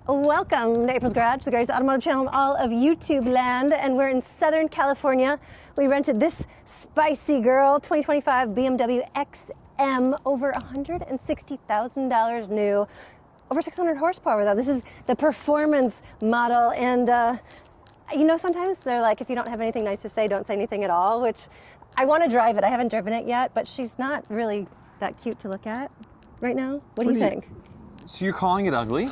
Welcome to April's Garage, the greatest automotive channel in all of YouTube land, and we're in Southern California. We rented this spicy girl, 2025 BMW XM, over $160,000 new, over 600 horsepower though. This is the performance model, and you know, sometimes they're like, if you don't have anything nice to say, don't say anything at all, which I want to drive it. I haven't driven it yet, but she's not really that cute to look at right now. What do you think? So you're calling it ugly?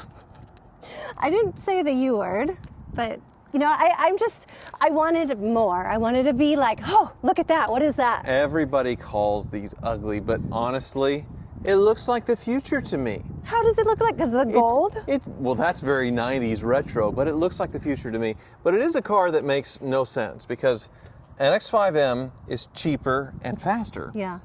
I didn't say the U word, but you know, I wanted more. I wanted to be like, oh, look at that. What is that? Everybody calls these ugly, but honestly, it looks like the future to me. How does it look like? Because of the gold? Well, that's very 90s retro, but it looks like the future to me. But it is a car that makes no sense because an X5M is cheaper and faster. Yeah.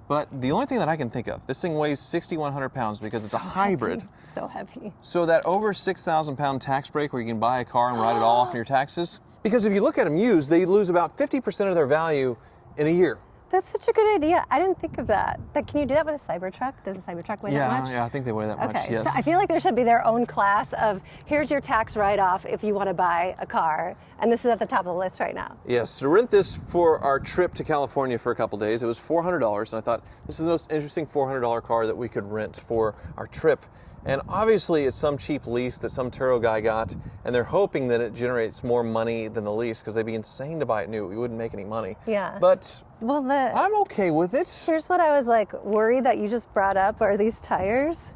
But the only thing that I can think of, this thing weighs 6,100 pounds because it's a hybrid. So heavy. So that over 6,000 pound tax break where you can buy a car and write it all off in your taxes, because if you look at them used, they lose about 50% of their value in a year. That's such a good idea. I didn't think of that. But can you do that with a Cybertruck? Does a Cybertruck weigh that much? Yeah, I think they weigh that much, yes. So I feel like there should be their own class of, here's your tax write-off if you want to buy a car. And this is at the top of the list right now. Yes, to rent this for our trip to California for a couple days, it was $400. And I thought, this is the most interesting $400 car that we could rent for our trip. And obviously it's some cheap lease that some Turo guy got, and they're hoping that it generates more money than the lease because they'd be insane to buy it new. We wouldn't make any money. Yeah. But well, I'm okay with it. Here's what I was like worried that you just brought up are these tires.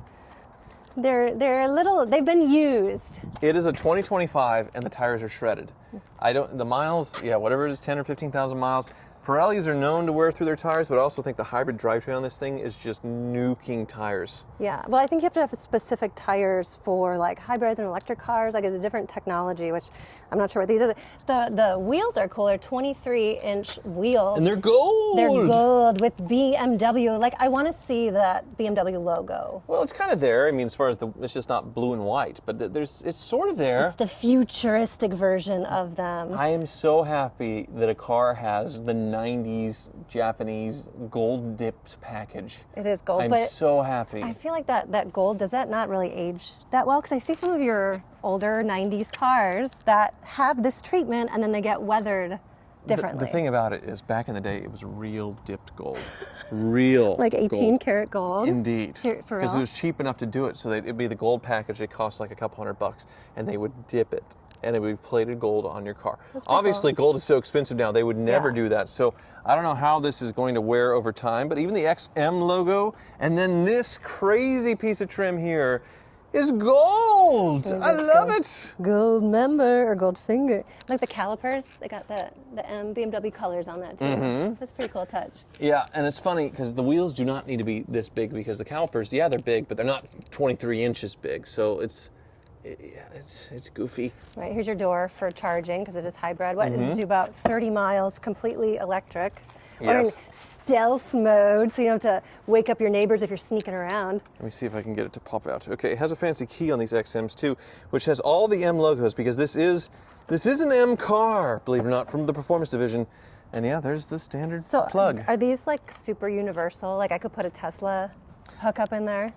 They're a little, they've been used. It is a 2025 and the tires are shredded. The miles, yeah, whatever it is, 10 or 15,000 miles. Pirellis are known to wear through their tires, but I also think the hybrid drivetrain on this thing is just nuking tires. Yeah, well, I think you have to have specific tires for like hybrids and electric cars. Like it's a different technology, which I'm not sure what these are. The wheels are cool. They're 23-inch wheels. And they're gold. They're gold with BMW. Like I want to see that BMW logo. Well, it's kind of there. I mean, as far as it's just not blue and white, but it's sort of there. It's the futuristic version of them. I am so happy that a car has the 90s Japanese gold dipped package. It is gold. I'm so happy. I feel like that gold, does that not really age that well? Because I see some of your older 90s cars that have this treatment and then they get weathered differently. The thing about it is back in the day, it was real dipped gold. Real like 18 karat gold? Indeed. For real? Because it was cheap enough to do it. So it'd be the gold package. It cost like a couple $100 and they would dip it. And it would be plated gold on your car. Obviously, gold is so expensive now, they would never do that. So I don't know how this is going to wear over time, but even the XM logo, and then this crazy piece of trim here is gold. I love it. Gold member or gold finger. Like the calipers, they got the BMW colors on that too. Mm-hmm. That's a pretty cool touch. Yeah, and it's funny because the wheels do not need to be this big because the calipers, yeah, they're big, but they're not 23 inches big. So it's goofy. Right, here's your door for charging because it is hybrid. What, does it do about 30 miles completely electric? Yes. Or in stealth mode, so you don't have to wake up your neighbors if you're sneaking around. Let me see if I can get it to pop out. Okay, it has a fancy key on these XMs too, which has all the M logos because this is an M car, believe it or not, from the performance division. And yeah, there's the standard plug. Are these like super universal? Like I could put a Tesla hookup in there?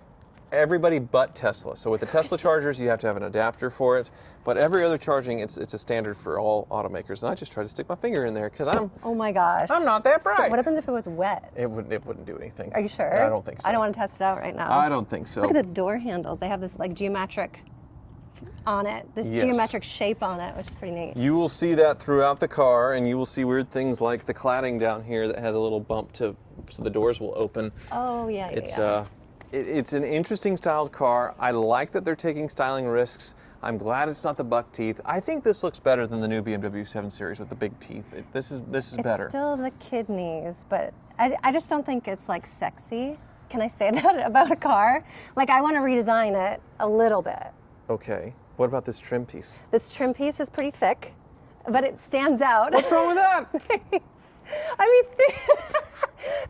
Everybody but Tesla. So with the Tesla chargers, you have to have an adapter for it. But every other charging, it's a standard for all automakers. And I just try to stick my finger in there because oh my gosh, I'm not that bright. So what happens if it was wet? It wouldn't do anything. Are you sure? I don't think so. I don't want to test it out right now. I don't think so. Look at the door handles. They have this like geometric on it. This geometric shape on it, which is pretty neat. You will see that throughout the car, and you will see weird things like the cladding down here that has a little bump so the doors will open. Oh yeah, It's an interesting styled car. I like that they're taking styling risks. I'm glad it's not the buck teeth. I think this looks better than the new BMW 7 Series with the big teeth. This is better. It's still the kidneys, but I just don't think it's like sexy. Can I say that about a car? Like I want to redesign it a little bit. Okay. What about this trim piece? This trim piece is pretty thick, but it stands out. What's wrong with that? I mean,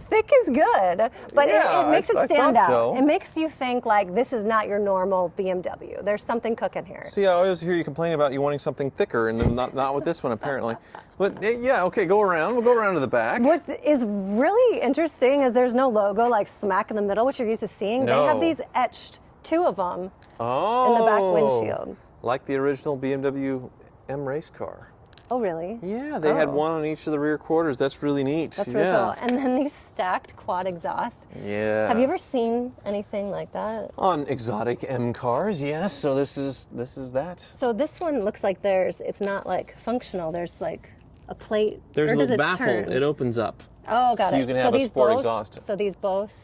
thick is good, but it makes it stand out. So. It makes you think like this is not your normal BMW. There's something cooking here. See, I always hear you complain about you wanting something thicker, and then not with this one apparently. But yeah, okay, go around. We'll go around to the back. What is really interesting is there's no logo like smack in the middle, which you're used to seeing. No. They have these etched 2 of them Oh. in the back windshield. Like the original BMW M race car. Oh, really? Yeah, they had Oh. one on each of the rear quarters. That's really neat. That's really yeah. cool. And then these stacked quad exhaust. Yeah. Have you ever seen anything like that? On exotic M cars, yes. So this is that. So this one looks like it's not like functional. There's like a plate. There's or a does little it baffle. turn? It opens up. Oh, got so it. you can have a sport exhaust. So these both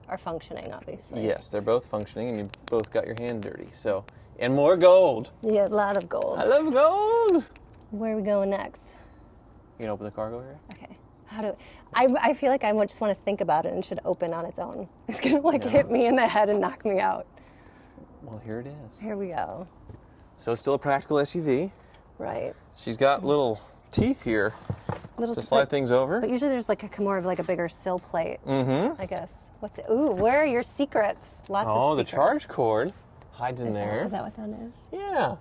are functioning, obviously. Yes, they're both functioning, and you both got your hand dirty. So, and more gold. You get a lot of gold. I love gold. Where are we going next? You can open the cargo area. Okay. How do I feel like I just want to think about it and it should open on its own. It's gonna hit me in the head and knock me out. Well, here it is. Here we go. So it's still a practical SUV. Right. She's got little teeth here to slide things over. But usually there's like more of like a bigger sill plate. I guess. Ooh, where are your secrets? Lots of Oh, the secrets. charge cord hides in there. Is that what that is? Yeah.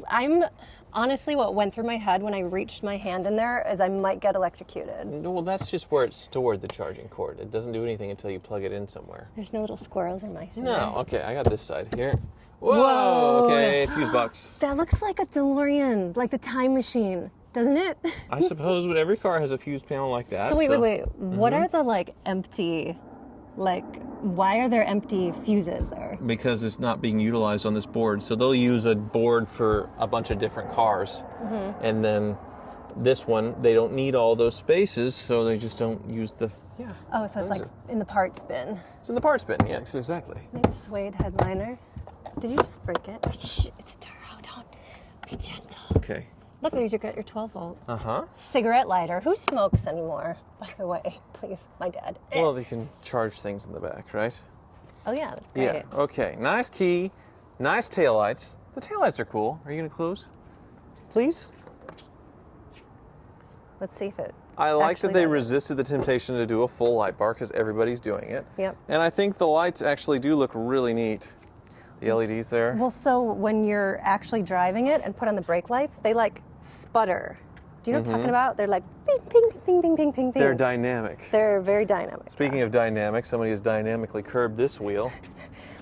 I'm honestly, what went through my head when I reached my hand in there is I might get electrocuted. Well, that's just where it's stored, the charging cord. It doesn't do anything until you plug it in somewhere. There's no little squirrels or mice in there. No, okay, I got this side here. Whoa, Whoa. okay, fuse box. That looks like a DeLorean, like the time machine, doesn't it? I suppose, but every car has a fuse panel like that. So wait. What are the empty, why are there empty fuses there? Because it's not being utilized on this board. So they'll use a board for a bunch of different cars. And then this one, they don't need all those spaces, so they just don't use the, Oh, so it's like in the parts bin. It's in the parts bin, yes, exactly. Nice suede headliner. Did you just break it? Shh, it's turbo, don't be gentle. Okay. Look, there's your 12 volt. Uh-huh. Cigarette lighter. Who smokes anymore, by the way? Please, my dad. Well, they can charge things in the back, right? Oh yeah, that's great. Yeah, okay. Nice key, nice taillights. The taillights are cool. Are you going to close? Please? Let's see if it I like that actually they does it. resisted the temptation to do a full light bar because everybody's doing it. Yep. And I think the lights actually do look really neat. The LEDs there. Well, so when you're actually driving it and put on the brake lights, they sputter. Do you know what I'm talking about? They're like ping, ping, ping, ping, ping, ping, ping. They're dynamic. They're very dynamic. Speaking of dynamic, somebody has dynamically curbed this wheel.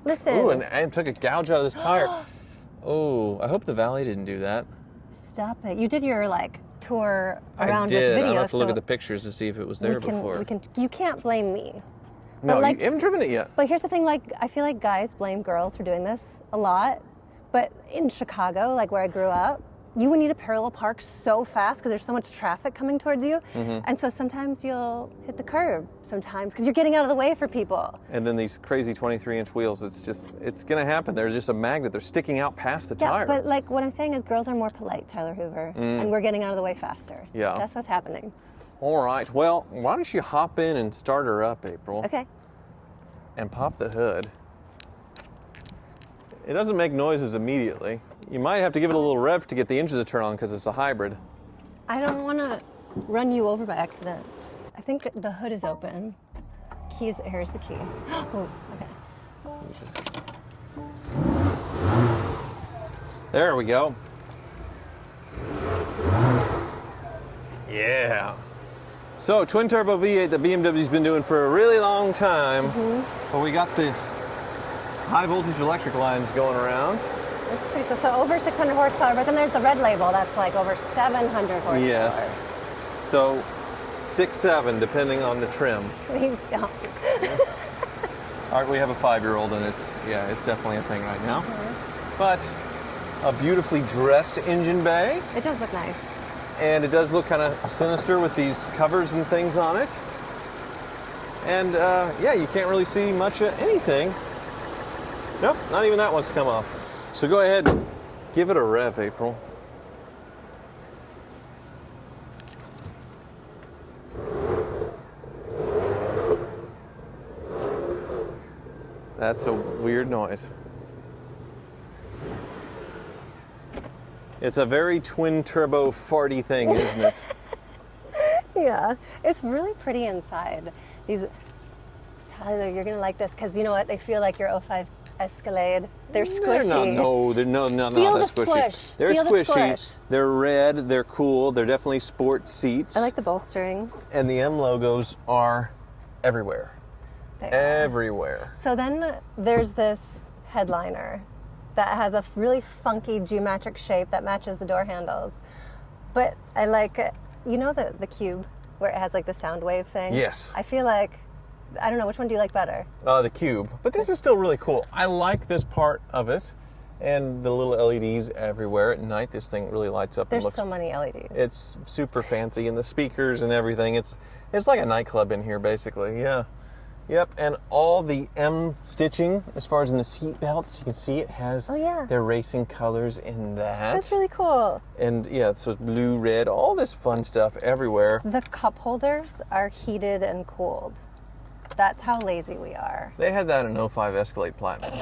Listen. Ooh, and I took a gouge out of this tire. Oh, I hope the valet didn't do that. Stop it. You did your tour around I did. with video. I'll have to look so at the pictures to see if it was there before. You can't blame me. No, But, you haven't driven it yet. But here's the thing, I feel like guys blame girls for doing this a lot. But in Chicago, where I grew up, you would need to parallel park so fast because there's so much traffic coming towards you. And so sometimes you'll hit the curb sometimes because you're getting out of the way for people. And then these crazy 23-inch wheels, it's going to happen. They're just a magnet. They're sticking out past the tire. Yeah, but what I'm saying is girls are more polite, Tyler Hoover, and we're getting out of the way faster. Yeah. That's what's happening. All right. Well, why don't you hop in and start her up, April? Okay. And pop the hood. It doesn't make noises immediately. You might have to give it a little rev to get the engine to turn on because it's a hybrid. I don't want to run you over by accident. I think the hood is open. Here's the key. Oh, okay. There we go. Yeah. So, twin turbo V8 that BMW's been doing for a really long time. But we got the high voltage electric lines going around. That's pretty cool. So over 600 horsepower, but then there's the red label that's over 700 horsepower. Yes. So 6-7 depending on the trim. We don't. All right, we have a 5-year-old and it's definitely a thing right now. But a beautifully dressed engine bay. It does look nice. And it does look kind of sinister with these covers and things on it. And you can't really see much of anything. Nope, not even that wants to come off. So go ahead, give it a rev, April. That's a weird noise. It's a very twin turbo farty thing, isn't it? Yeah, it's really pretty inside. Tyler, you're gonna like this because you know what? They feel like your '05 Escalade. They're squishy. They're not Feel the squishy. squish. They're Feel the squishy. squish. They're red. They're cool. They're definitely sport seats. I like the bolstering. And the M logos are everywhere. They are. Everywhere. So then there's this headliner that has a really funky geometric shape that matches the door handles. But I like, you know, the cube where it has like the sound wave thing? Yes. I feel like, I don't know, which one do you like better? The cube. But this is still really cool. I like this part of it. And the little LEDs everywhere at night. This thing really lights up. There's and looks, so many LEDs. It's super fancy, and the speakers and everything. It's like a nightclub in here, basically. Yeah. Yep. And all the M stitching, as far as in the seat belts, you can see it has their racing colors in that. That's really cool. And yeah, so it's blue, red, all this fun stuff everywhere. The cup holders are heated and cooled. That's how lazy we are. They had that in 05 Escalade Platinum.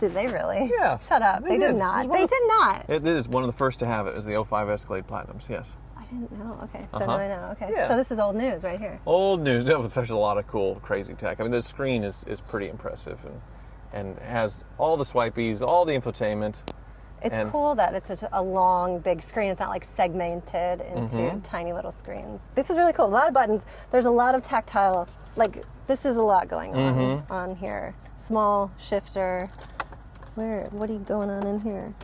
Did they really? Yeah. Shut up. They did not. They did not. It is one of the first to have it, is the 05 Escalade Platinums, yes. I didn't know. Okay, so now I know. Okay, Yeah. so this is old news right here. Old news. No, but there's a lot of cool, crazy tech. I mean, the screen is pretty impressive and has all the swipies, all the infotainment. It's cool that it's just a long, big screen. It's not like segmented into tiny little screens. This is really cool. A lot of buttons. There's a lot of tactile. Like, this is a lot going on here. Small shifter. What are you going on in here?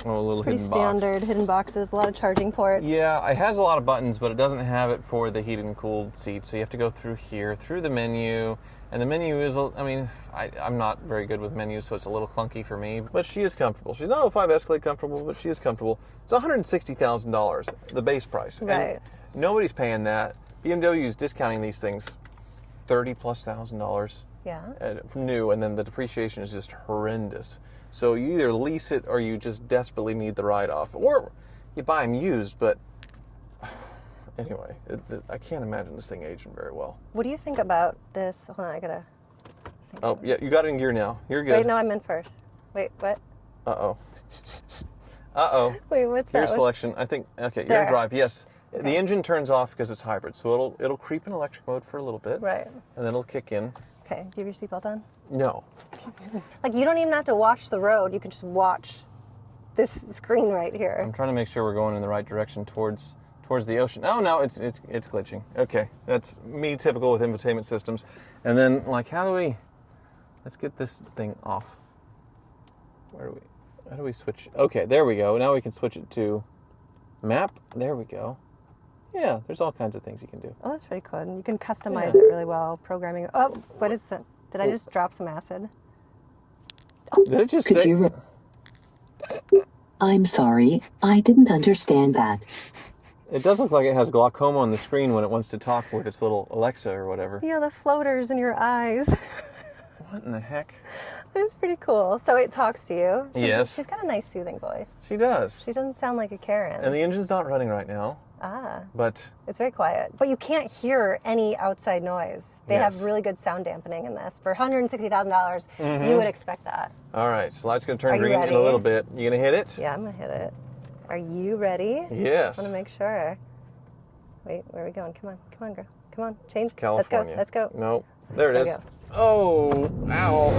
Oh, a little Pretty hidden box. standard hidden boxes. A lot of charging ports. Yeah, it has a lot of buttons, but it doesn't have it for the heated and cooled seats. So you have to go through here, through the menu. And the menu is, I mean, I'm not very good with menus, so it's a little clunky for me. But she is comfortable. She's not 05 Escalade comfortable, but she is comfortable. It's $160,000, the base price. Right. And nobody's paying that. BMW is discounting these things $30,000+. Yeah. New, and then the depreciation is just horrendous. So you either lease it or you just desperately need the write-off, or you buy them used. But anyway, I can't imagine this thing aging very well. What do you think about this? Hold on, I gotta think. Oh, yeah, you got it in gear now. You're good. Wait, no, I'm in first. Wait, what? Uh-oh. Uh-oh. Wait, what's Gear that? selection. I think, okay, There. you're in drive, yes. Okay. The engine turns off because it's hybrid, so it'll creep in electric mode for a little bit. Right. And then it'll kick in. Okay, do you have your seatbelt on? No. Like, you don't even have to watch the road. You can just watch this screen right here. I'm trying to make sure we're going in the right direction towards the ocean. Oh no, it's glitching. Okay, that's me, typical with infotainment systems. And then, like, let's get this thing off. How do we switch? Okay, there we go. Now we can switch it to map. There we go. Yeah, there's all kinds of things you can do. Oh, that's pretty cool. And you can customize it really well. Programming. Oh, what is that? Did I just drop some acid? Did it just Could say? you I'm sorry, I didn't understand that. It does look like it has glaucoma on the screen when it wants to talk with its little Alexa or whatever. Yeah, the floaters in your eyes. What in the heck? That's pretty cool. So it talks to you. Yes. She's got a nice soothing voice. She does. She doesn't sound like a Karen. And the engine's not running right now. Ah. But It's very quiet. But you can't hear any outside noise. They Yes. have really good sound dampening in this. For $160,000, you would expect that. all right, so light's gonna Are turn you green in ready? a little bit. You gonna hit it? Yeah, I'm going to hit it. Are you ready? Yes. I want to make sure. Wait, where are we going? Come on, girl. Come on, change. It's California. Let's go. No, there it There is. we go. Oh, ow.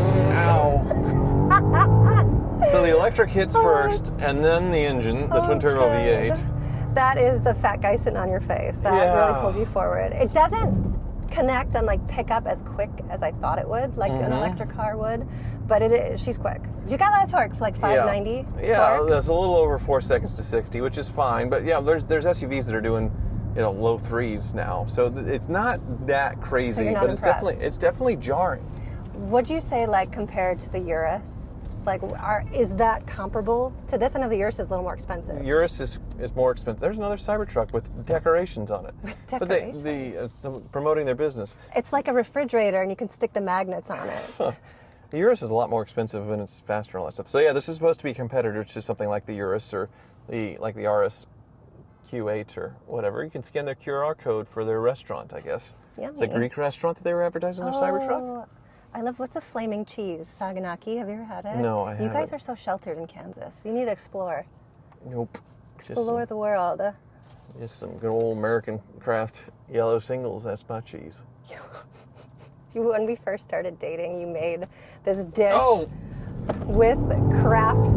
So the electric hits first, and then the engine, the twin turbo good. V8. That is a fat guy sitting on your face. That Yeah. really pulls you forward. It doesn't connect and like pick up as quick as I thought it would, like an electric car would. But it is. She's quick. She's got a lot of torque for like 590. Yeah, torque. that's a little over 4 seconds to 60, which is fine. But yeah, there's SUVs that are doing, low threes now. So it's not that crazy, you're not but impressed. it's definitely jarring. Would you say like compared to the Urus? Like, is that comparable to this? I know the Urus is a little more expensive. Urus is more expensive. There's another Cybertruck with decorations on it. But it's promoting their business. It's like a refrigerator, and you can stick the magnets on it. The Urus is a lot more expensive and it's faster and all that stuff. So yeah, this is supposed to be a competitor to something like the Urus or the RS Q8 or whatever. You can scan their QR code for their restaurant, I guess. It's a Yummy. Greek restaurant that they were advertising their Cybertruck. I love, what's the flaming cheese? Saganaki, have you ever had it? No, I You guys haven't. are so sheltered in Kansas. You need to explore. Nope. Explore the world. Just some good old American craft yellow singles. That's my cheese. When we first started dating, you made this dish Oh. with Kraft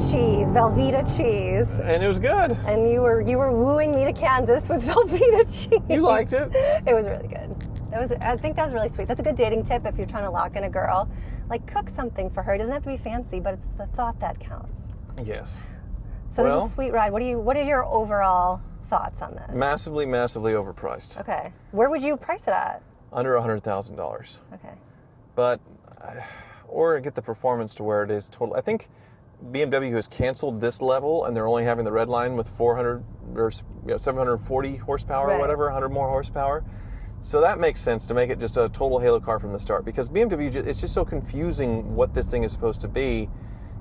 cheese, Velveeta cheese. And it was good. And you were wooing me to Kansas with Velveeta cheese. You liked it. It was really good. I think that was really sweet. That's a good dating tip if you're trying to lock in a girl. Like, cook something for her. It doesn't have to be fancy, but it's the thought that counts. Yes. So this is a sweet ride. What are your overall thoughts on this? Massively, massively overpriced. Okay. Where would you price it at? Under $100,000. Okay. But, or get the performance to where it is total. I think BMW has canceled this level, and they're only having the red line with 400 or 740 horsepower or whatever, 100 more horsepower. So that makes sense to make it just a total halo car from the start, because BMW, it's just so confusing what this thing is supposed to be,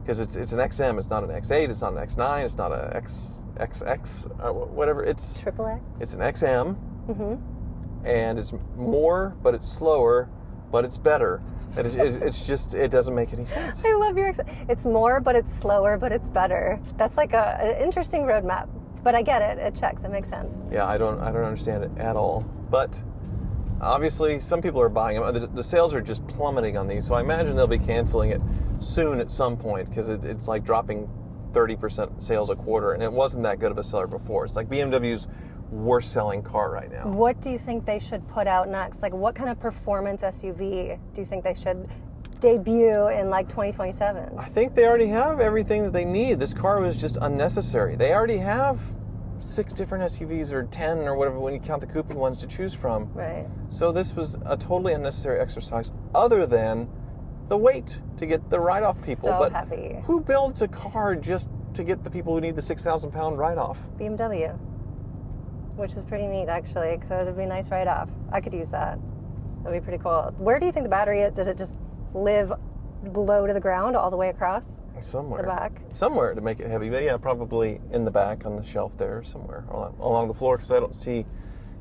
because it's an XM, it's not an X8, it's not an X9, it's not an XX, whatever. It's Triple X. It's an XM, and it's more, but it's slower, but it's better. And it's just, it doesn't make any sense. I love your. It's more, but it's slower, but it's better. That's like an interesting roadmap. But I get it. It checks. It makes sense. Yeah, I don't understand it at all. But obviously, some people are buying them. The sales are just plummeting on these, so I imagine they'll be canceling it soon at some point, because it's like dropping 30% sales a quarter, and it wasn't that good of a seller before. It's like BMW's worst selling car right now. What do you think they should put out next? Like, what kind of performance SUV do you think they should debut in like 2027? I think they already have everything that they need. This car was just unnecessary. They already have 6 different SUVs or 10 or whatever when you count the coupe ones to choose from. Right. So this was a totally unnecessary exercise, other than the weight to get the write-off people. So but heavy. Who builds a car just to get the people who need the 6,000 pound write-off? BMW, which is pretty neat actually, because it would be a nice write-off. I could use that. That'd be pretty cool. Where do you think the battery is? Does it just live low to the ground all the way across Somewhere. the back? Somewhere to make it heavy. But yeah, probably in the back on the shelf there somewhere along the floor, because I don't see,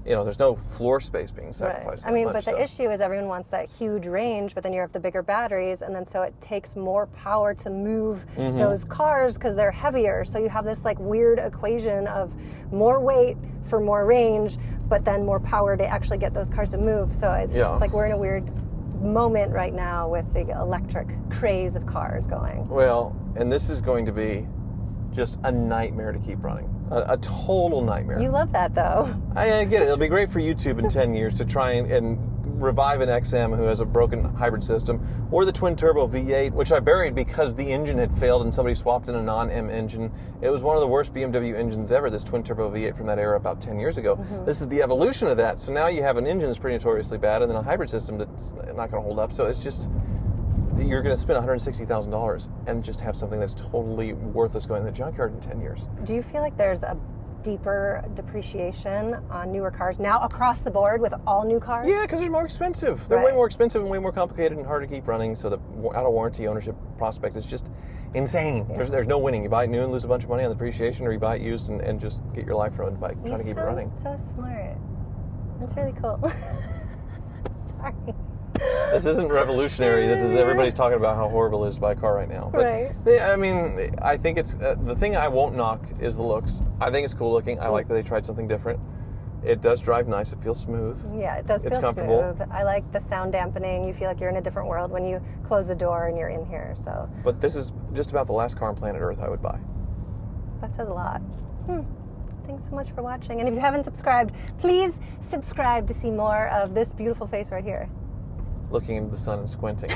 there's no floor space being sacrificed. Right. I mean, but the issue is everyone wants that huge range, but then you have the bigger batteries, and then so it takes more power to move those cars because they're heavier. So you have this like weird equation of more weight for more range, but then more power to actually get those cars to move. So it's just like we're in a weird moment right now with the electric craze of cars going. Well, and this is going to be just a nightmare to keep running. A total nightmare. You love that though. I get it. It'll be great for YouTube in 10 years to try and revive an XM who has a broken hybrid system, or the twin turbo V8, which I buried because the engine had failed and somebody swapped in a non-M engine. It was one of the worst BMW engines ever, this twin turbo V8 from that era about 10 years ago. This is the evolution of that. So now you have an engine that's pretty notoriously bad, and then a hybrid system that's not going to hold up. So it's just, you're going to spend $160,000 and just have something that's totally worthless going in the junkyard in 10 years. Do you feel like there's a deeper depreciation on newer cars now across the board with all new cars? Yeah, because they're more expensive. They're way more expensive and way more complicated and hard to keep running. So the out of warranty ownership prospect is just insane. Yeah. There's no winning. You buy it new and lose a bunch of money on depreciation, or you buy it used and just get your life ruined by trying to keep it running. So smart. That's really cool. Sorry. This isn't revolutionary. This is everybody's talking about how horrible it is to buy a car right now. But, right. I mean, I think it's the thing I won't knock is the looks. I think it's cool looking. I like that they tried something different. It does drive nice. It feels smooth. Yeah, it does feel comfortable. Smooth. I like the sound dampening. You feel like you're in a different world when you close the door and you're in here. So. But this is just about the last car on planet Earth I would buy. That says a lot. Thanks so much for watching. And if you haven't subscribed, please subscribe to see more of this beautiful face right here. Looking into the sun and squinting.